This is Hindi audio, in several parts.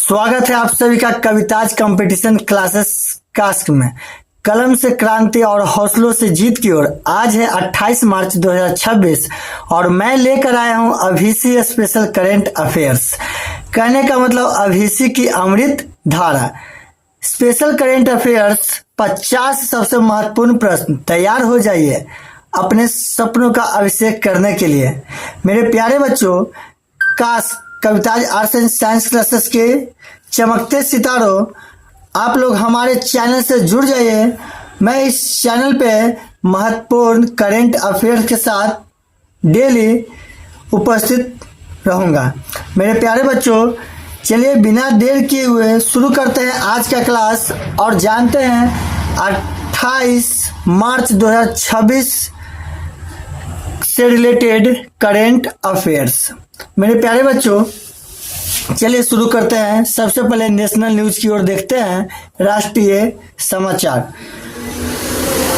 स्वागत है आप सभी का कविताज कंपटीशन क्लासेस कास्क में। कलम से क्रांति और हौसलों से जीत की ओर। आज है 28 मार्च 2026 और मैं लेकर आया हूं अभिसी स्पेशल करेंट अफेयर्स। कहने का मतलब अभिसी की अमृत धारा। स्पेशल करेंट अफेयर्स 50 सबसे महत्वपूर्ण प्रश्न। तैयार हो जाइए अपने सपनों का अभिषेक करने के लिए। मेरे प्यारे बच्चों, काश Kavita's arts and science classes के चमकते सितारों, आप लोग हमारे चैनल से जुड़ जाइए। मैं इस चैनल पे महत्वपूर्ण करेंट अफेयर्स के साथ डेली उपस्थित रहूंगा। मेरे प्यारे बच्चों, चलिए बिना देर किए हुए शुरू करते हैं आज का क्लास और जानते हैं 28 मार्च 2026 से रिलेटेड करेंट अफेयर्स। मेरे प्यारे बच्चों, चलिए शुरू करते हैं। सबसे पहले नेशनल न्यूज की ओर देखते हैं। राष्ट्रीय समाचार।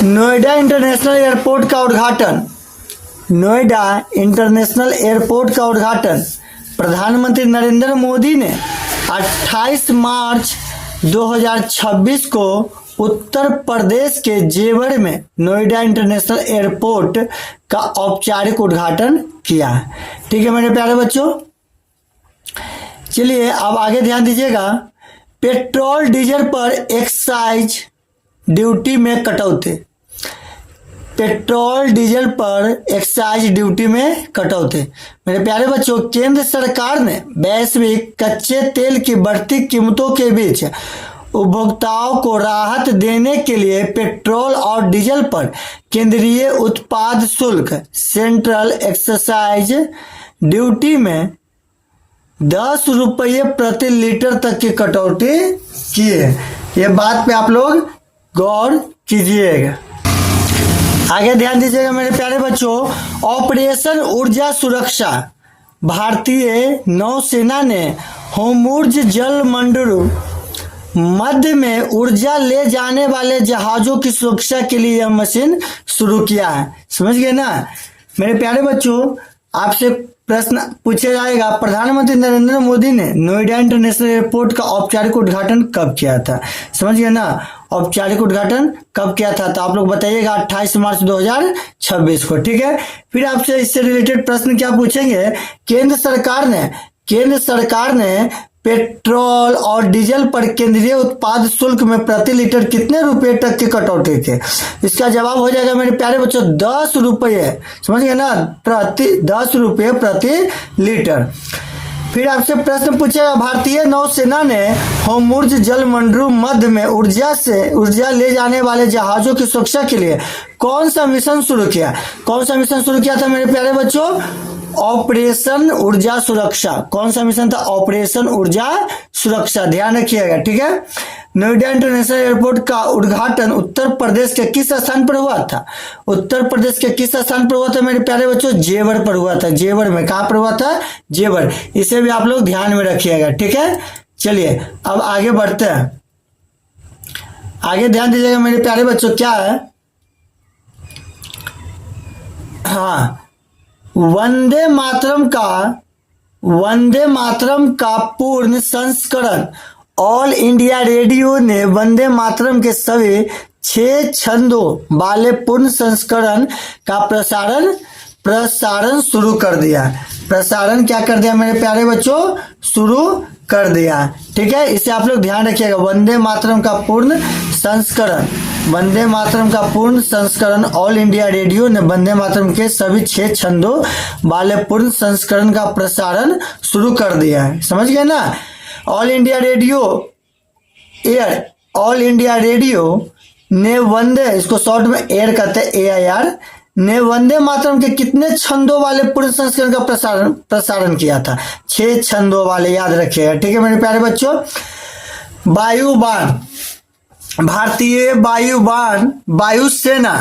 नोएडा इंटरनेशनल एयरपोर्ट का उद्घाटन। नोएडा इंटरनेशनल एयरपोर्ट का उद्घाटन प्रधानमंत्री नरेंद्र मोदी ने 28 मार्च 2026 को उत्तर प्रदेश के जेवर में नोएडा इंटरनेशनल एयरपोर्ट का औपचारिक उद्घाटन किया है। ठीक है मेरे प्यारे बच्चों, चलिए अब आगे ध्यान दीजिएगा। पेट्रोल डीजल पर एक्साइज ड्यूटी में कटौती। पेट्रोल डीजल पर एक्साइज ड्यूटी में कटौती। मेरे प्यारे बच्चों, केंद्र सरकार ने वैश्विक कच्चे तेल की बढ़ती कीमतों के बीच उपभोक्ताओं को राहत देने के लिए पेट्रोल और डीजल पर केंद्रीय उत्पाद शुल्क सेंट्रल एक्साइज ड्यूटी में 10 रुपये प्रति लीटर तक की कटौती की है। ये बात पे आप लोग गौर कीजिएगा। आगे ध्यान दीजिएगा मेरे प्यारे बच्चों। ऑपरेशन ऊर्जा सुरक्षा। भारतीय नौसेना ने होर्मुज जलमंडल मध्य में ऊर्जा ले जाने वाले जहाजों की सुरक्षा के लिए यह मशीन शुरू किया है। समझ गए ना मेरे प्यारे बच्चों। आपसे प्रश्न पूछा जाएगा, प्रधानमंत्री नरेंद्र मोदी ने नोएडा इंटरनेशनल एयरपोर्ट का औपचारिक उद्घाटन कब किया था? समझ गए ना, औपचारिक उद्घाटन कब किया था? तो आप लोग बताइएगा 28 मार्च 2026 को। ठीक है, फिर आपसे इससे रिलेटेड प्रश्न क्या पूछेंगे। केंद्र सरकार ने पेट्रोल और डीजल पर केंद्रीय उत्पाद शुल्क में प्रति लीटर कितने रुपए तक की कटौती की? इसका जवाब हो जाएगा मेरे प्यारे बच्चों 10 रुपये। समझ गए ना, 10 रुपये प्रति लीटर। फिर आपसे प्रश्न पूछेगा, भारतीय नौसेना ने होर्मुज जलमंडल मध्य में ऊर्जा ले जाने वाले जहाजों की सुरक्षा के लिए कौन सा मिशन शुरू किया? कौन सा मिशन शुरू किया था मेरे प्यारे बच्चों? ऑपरेशन ऊर्जा सुरक्षा। कौन सा मिशन था? ऑपरेशन ऊर्जा सुरक्षा। ध्यान रखिएगा। ठीक है, नोएडा इंटरनेशनल एयरपोर्ट का उद्घाटन उत्तर प्रदेश के किस स्थान पर हुआ था? उत्तर प्रदेश के किस स्थान पर हुआ था मेरे प्यारे बच्चों? जेवर पर हुआ था। जेवर में, कहां पर हुआ था? जेवर। इसे भी आप लोग ध्यान में रखिएगा। ठीक है, चलिए अब आगे बढ़ते हैं। आगे ध्यान दीजिएगा मेरे प्यारे बच्चों, क्या है? हाँ, वंदे मातरम का पूर्ण संस्करण। ऑल इंडिया रेडियो ने वंदे मातरम के सभी 6 छंदों वाले पूर्ण संस्करण का प्रसारण शुरू कर दिया। प्रसारण क्या कर दिया मेरे प्यारे बच्चों? शुरू कर दिया। ठीक है, इसे आप लोग ध्यान रखिएगा। वंदे मातरम का पूर्ण संस्करण ऑल इंडिया रेडियो ने वंदे मातरम के सभी 6 छंदों वाले पूर्ण संस्करण का प्रसारण शुरू कर दिया है। समझ गए ना? ऑल इंडिया रेडियो ने वंदे, इसको शॉर्ट में एयर कहते हैं, AIR, ने वंदे मातरम के कितने छंदों वाले पूर्ण संस्करण का प्रसारण किया था? 6 छंदों वाले, याद रखिएगा। ठीक है मेरे प्यारे बच्चों। वायुबान। भारतीय वायुसेना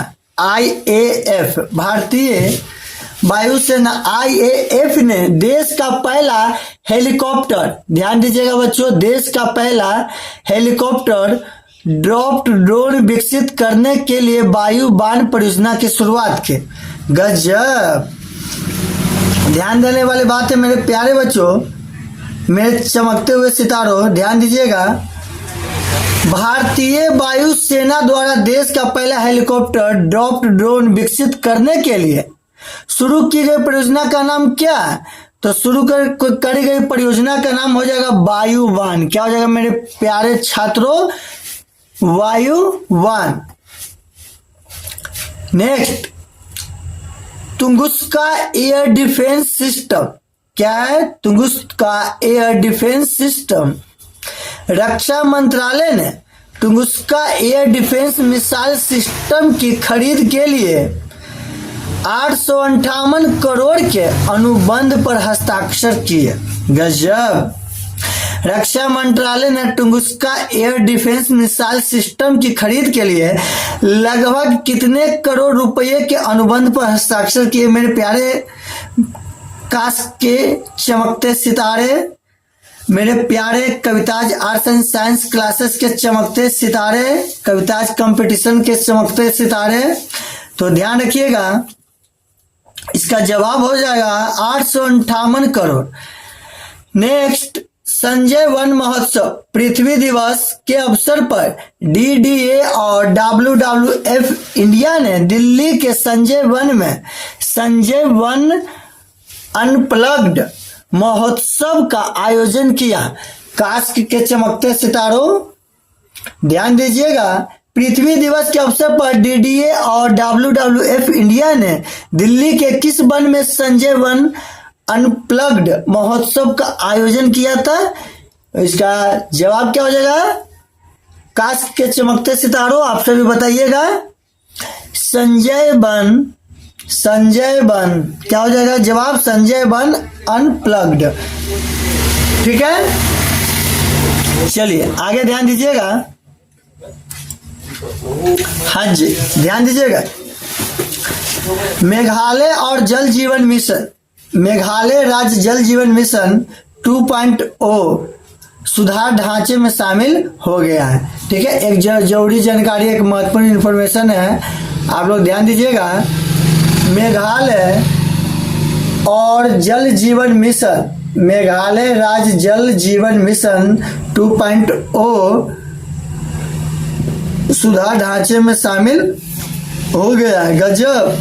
IAF, भारतीय वायुसेना IAF ने देश का पहला हेलीकॉप्टर, ध्यान दीजिएगा बच्चों, देश का पहला हेलीकॉप्टर ड्रॉप्ड ड्रोन विकसित करने के लिए वायुबान परियोजना की शुरुआत की। गजब, ध्यान देने वाली बात है मेरे प्यारे बच्चों। मेरे चमकते हुए सितारों ध्यान दीजिएगा, भारतीय वायुसेना द्वारा देश का पहला हेलीकॉप्टर ड्रॉप्ड ड्रोन विकसित करने के लिए शुरू की गई परियोजना का नाम क्या है? तो शुरू करी गई परियोजना का नाम हो जाएगा वायुवान। क्या हो जाएगा मेरे प्यारे छात्रों? वायुवान। Next, Tunguska air defence system. क्या है? Tunguska air defence system. रक्षा मंत्रालय ने Tunguska air defence missile system की खरीद के लिए 858 करोड़ के अनुबंध पर हस्ताक्षर किए। गजब। रक्षा मंत्रालय ने Tunguska air defence missile system की खरीद के लिए लगभग कितने करोड़ रुपए के अनुबंध पर हस्ताक्षर किए मेरे प्यारे काश के चमकते सितारे, मेरे प्यारे Kavita's arts and science classes के चमकते सितारे, कविताज कंपटीशन के चमकते सितारे? तो ध्यान रखिएगा, इसका जवाब हो जाएगा 858 करोड़। नेक्स्ट, संजय वन महोत्सव पृथ्वी दिवस के अवसर पर डीडीए और WWF इंडिया ने दिल्ली के संजय वन में संजय वन अनप्लग्ड महोत्सव का आयोजन किया। काश के चमकते सितारों ध्यान दीजिएगा, पृथ्वी दिवस के अवसर पर डीडीए और WWF इंडिया ने दिल्ली के किस वन में संजय वन अनप्लग्ड महोत्सव का आयोजन किया था? इसका जवाब क्या हो जाएगा? काश के चमकते सितारों आप सभी बताइएगा। संजय वन क्या हो जाएगा जवाब? Sanjay one unplugged. ठीक है, चलिए आगे ध्यान दीजिएगा। हाँ जी, ध्यान दीजिएगा, मेघालय और जल जीवन मिशन, मेघालय राज्य जल जीवन मिशन 2.0 सुधार ढांचे में शामिल हो गया है। ठीक है, एक जरूरी जानकारी, एक महत्वपूर्ण इंफॉर्मेशन है, आप लोग ध्यान दीजिएगा। मेघालय और जल जीवन मिशन, मेघालय राज्य जल जीवन मिशन 2.0 सुधार ढांचे में शामिल हो गया है। गजब।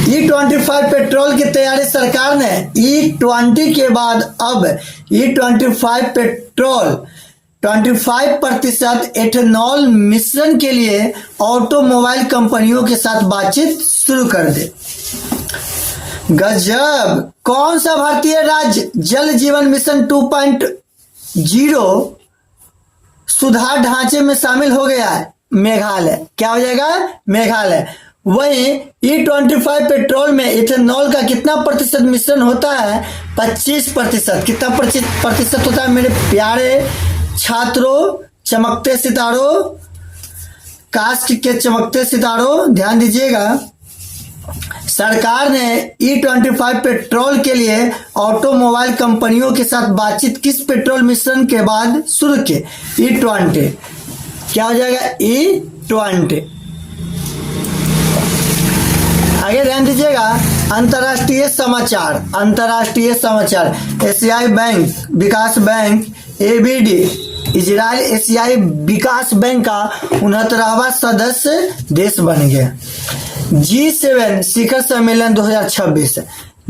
E25 पेट्रोल की तैयारी सरकार ने E20 के बाद अब E25 पेट्रोल 25% एथेनॉल मिश्रण के लिए ऑटोमोबाइल कंपनियों के साथ बातचीत शुरू कर दे। गजब। कौन सा भारतीय राज्य जल जीवन मिशन 2.0 सुधार ढांचे में शामिल हो गया है? मेघालय। क्या हो जाएगा? मेघालय। वहीं E25 पेट्रोल में इथेनॉल का कितना प्रतिशत मिश्रण होता है? 25%। कितना प्रतिशत होता है मेरे प्यारे छात्रों, चमकते सितारों, कास्ट के चमकते सितारों? ध्यान दीजिएगा, सरकार ने E25 पेट्रोल के लिए ऑटोमोबाइल कंपनियों के साथ बातचीत किस पेट्रोल मिश्रण के बाद शुरू की? E20। क्या हो जाएगा? E20। आगे ध्यान दीजिएगा, अंतर्राष्ट्रीय समाचार, एशियाई बैंक विकास बैंक ABD इजराइल एशियाई विकास बैंक का 69वां सदस्य देश बन गया। G7 शिखर सम्मेलन 2026,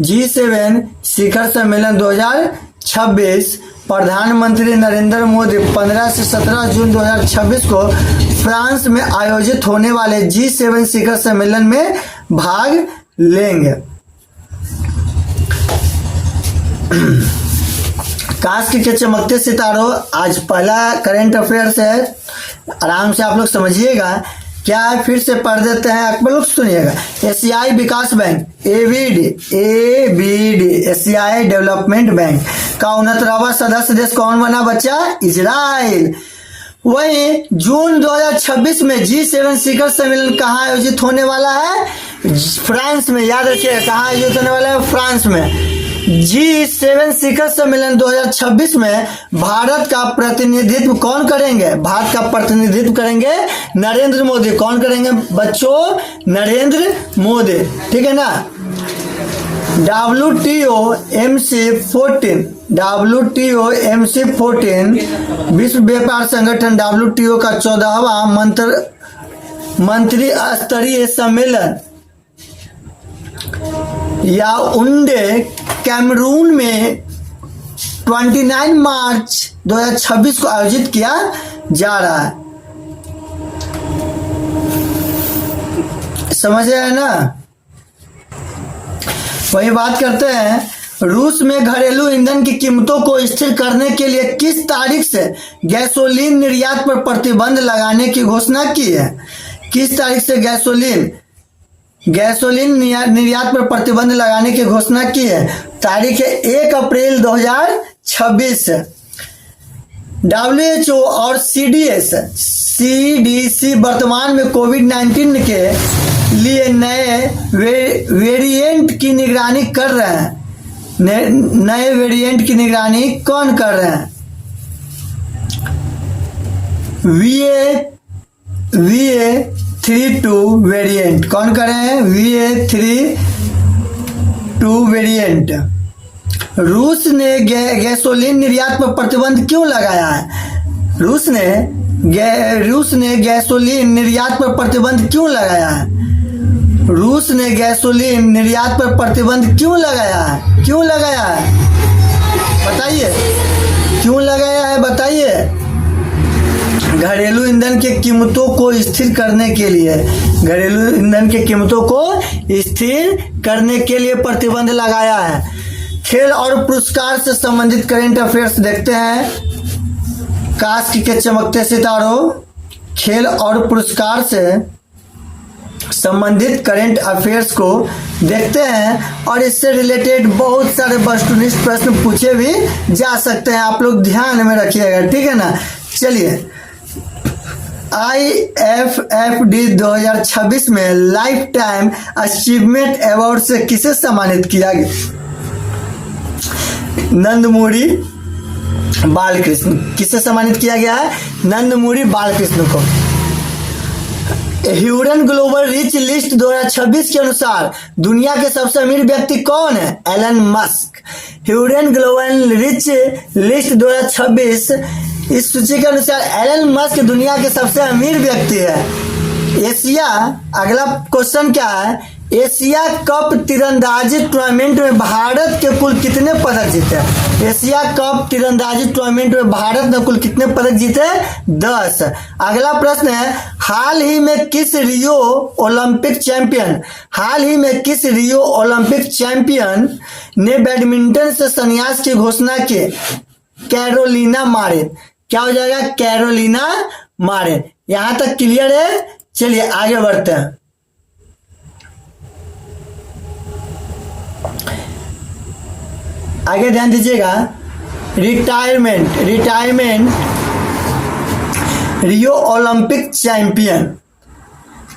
G7 शिखर सम्मेलन 2026 प्रधानमंत्री नरेंद्र मोदी 15 से 17 जून 2026 को फ्रांस में आयोजित होने वाले G7 शिखर सम्मेलन में भाग लेंगे। काश के चमकते सितारों, आज पहला करंट अफेयर्स है, आराम से आप लोग समझिएगा। क्या है फिर से पढ़ देते हैं, आप लोग सुनिएगा। एशियाई विकास बैंक ABD एशियाई डेवलपमेंट बैंक का 69वां सदस्य देश कौन बना बच्चा? इजराइल। वहीं जून 2026 में G7 शिखर सम्मेलन कहाँ आयोजित होने वाला है? फ्रांस में। याद रखिएगा, कहाँ आयोजित होने वाला है? फ्रांस में। G7 शिखर सम्मेलन 2026 में भारत का प्रतिनिधित्व कौन करेंगे? भारत का प्रतिनिधित्व करेंगे नरेंद्र मोदी। कौन करेंगे बच्चों? नरेंद्र मोदी। ठीक है ना। WTO MC14 WTO MC14 विश्व व्यापार संगठन WTO का 14वां मंत्री स्तरीय सम्मेलन याओंडे कैमरून में 29 मार्च 2026 को आयोजित किया जा रहा है। समझ रहे हैं ना। वही बात करते हैं, रूस में घरेलू ईंधन की कीमतों को स्थिर करने के लिए किस तारीख से गैसोलीन निर्यात पर प्रतिबंध लगाने की घोषणा की है? किस तारीख से गैसोलीन निर्यात पर प्रतिबंध लगाने की घोषणा की है? तारीख है 1 अप्रैल 2026। WHO और CDC वर्तमान में कोविड-19 के लिए नए वेरिएंट की निगरानी कर रहे हैं। नए वेरिएंट की निगरानी कौन कर रहे हैं? VA32 वेरिएंट कौन कर रहे हैं? VA32 variant. रूस ने गैसोलीन निर्यात पर प्रतिबंध क्यों लगाया है? रूस ने गैसोलीन निर्यात पर प्रतिबंध क्यों लगाया है? रूस ने गैसोलीन निर्यात पर प्रतिबंध क्यों लगाया है? क्यों लगाया है बताइए, क्यों लगाया है बताइए। घरेलू ईंधन की कीमतों को स्थिर करने के लिए, घरेलू ईंधन की कीमतों को स्थिर करने के लिए प्रतिबंध लगाया है। खेल और पुरस्कार से संबंधित करंट अफेयर्स देखते हैं। कास्क के चमकते सितारों, खेल और पुरस्कार से संबंधित करंट अफेयर्स को देखते हैं और इससे रिलेटेड बहुत सारे वस्तुनिष्ठ प्रश्न पूछे भी जा सकते हैं। आप लोग ध्यान में रखिएगा, ठीक है ना। चलिए, IFFD 2026 में लाइफ टाइम अचीवमेंट अवार्ड से किसे सम्मानित किया गया? नंदमुरी बालकृष्ण। किसे सम्मानित किया गया है? नंदमुरी बालकृष्ण को। ह्यूरन ग्लोबल रिच लिस्ट 2026 के अनुसार दुनिया के सबसे अमीर व्यक्ति कौन है? Elon Musk. Hurun global rich list 2026 इस सूची के अनुसार एलन मस्क दुनिया के सबसे अमीर व्यक्ति है। एशिया, अगला क्वेश्चन क्या है? एशिया कप तीरंदाजी टूर्नामेंट में भारत के कुल कितने पदक जीते? एशिया कप तीरंदाजी टूर्नामेंट में भारत ने कुल कितने पदक जीते? 10। अगला प्रश्न है, हाल ही में किस रियो ओलंपिक चैंपियन ने बैडमिंटन से संन्यास की घोषणा की? Carolina Marin. क्या हो जाएगा? Carolina Marin. यहां तक क्लियर है। चलिए आगे बढ़ते हैं। आगे ध्यान दीजिएगा। Retirement Rio Olympic champion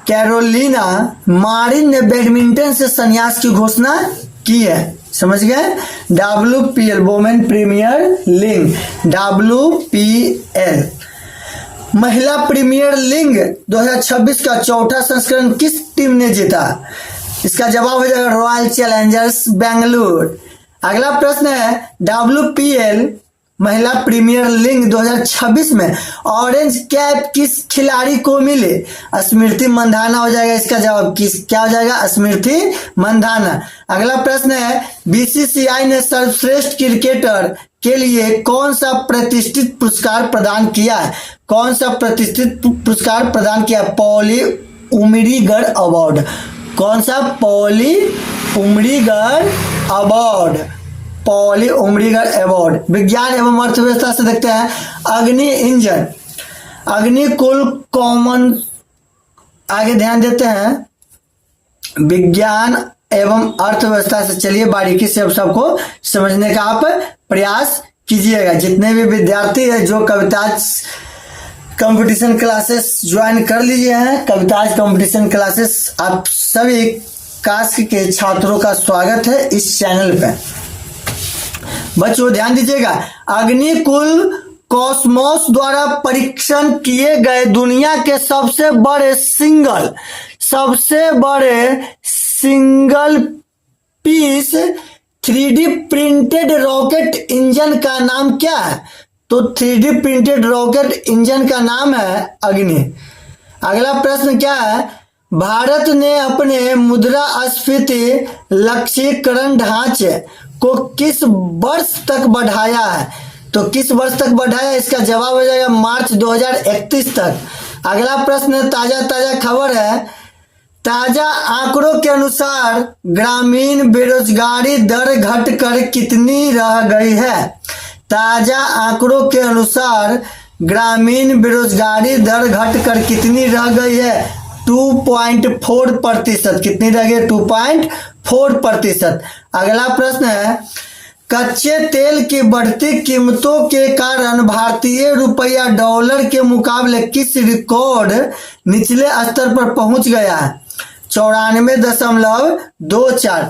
Carolina Marin ने बैडमिंटन से संन्यास की घोषणा की है। समझ गए? WPL women premiere league, WPL महिला प्रीमियर लीग 2026 का चौथा संस्करण किस टीम ने जीता? इसका जवाब हो जाएगा रॉयल चैलेंजर्स बेंगलुरु। अगला प्रश्न है, WPL महिला प्रीमियर लीग 2026 में ऑरेंज कैप किस खिलाड़ी को मिले? स्मृति मंधाना हो जाएगा इसका जवाब। क्या हो जाएगा? स्मृति मंधाना। अगला प्रश्न है, BCCI ने सर्वश्रेष्ठ क्रिकेटर के लिए कौन सा प्रतिष्ठित पुरस्कार प्रदान किया है? कौन सा प्रतिष्ठित पुरस्कार प्रदान किया? Poly Umrigar award. कौन सा? Poly Umrigar award. Poly Umrigar award. विज्ञान एवं अर्थव्यवस्था से देखते हैं, अग्नि इंजन, अग्निकुल कॉमन। आगे ध्यान देते हैं, विज्ञान एवं अर्थव्यवस्था से चलिए बारीकी से अब सबको समझने का आप प्रयास कीजिएगा। जितने भी विद्यार्थी है जो कविताज कंपटीशन क्लासेस ज्वाइन कर लीजिए हैं, कविताज कंपटीशन क्लासेस, आप सभी कास्क के छात्रों का स्वागत है इस चैनल पे। बच्चों ध्यान दीजिएगा, अग्निकुल कॉस्मोस द्वारा परीक्षण किए गए दुनिया के सबसे बड़े single piece 3D printed rocket engine का नाम क्या है? तो 3D प्रिंटेड रॉकेट इंजन का नाम है अग्नि। अगला प्रश्न क्या है? भारत ने अपने मुद्रास्फीति लक्ष्यीकरण ढांचे को किस वर्ष तक बढ़ाया है? तो किस वर्ष तक बढ़ाया? इसका जवाब हो जाएगा मार्च 2031 तक। अगला प्रश्न ताजा खबर है, ताजा आंकड़ों के अनुसार ग्रामीण बेरोजगारी दर घटकर कितनी रह गई है? ताजा आंकड़ों के अनुसार ग्रामीण बेरोजगारी दर घटकर कितनी रह गई है? 2.4%। कितनी रह गई? 2.4%। अगला प्रश्न है, कच्चे तेल की बढ़ती कीमतों के कारण भारतीय रुपया डॉलर के मुकाबले किस रिकॉर्ड निचले स्तर पर पहुंच गया है? 94.24।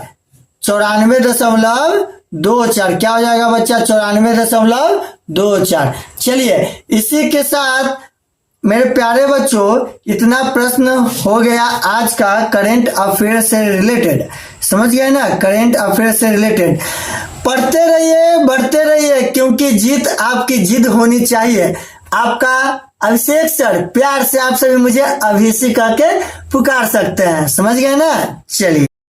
94.24 क्या हो जाएगा बच्चा? 94.24। चलिए इसी के साथ मेरे प्यारे बच्चों इतना प्रश्न हो गया आज का करेंट अफेयर से रिलेटेड। समझ गए ना? करेंट अफेयर से रिलेटेड पढ़ते रहिए, बढ़ते रहिए, क्योंकि जीत आपकी जिद होनी चाहिए। आपका अभिषेक सर, प्यार से आप सभी मुझे अभिषेक के पुकार सकते हैं। समझ गए ना? चलिए।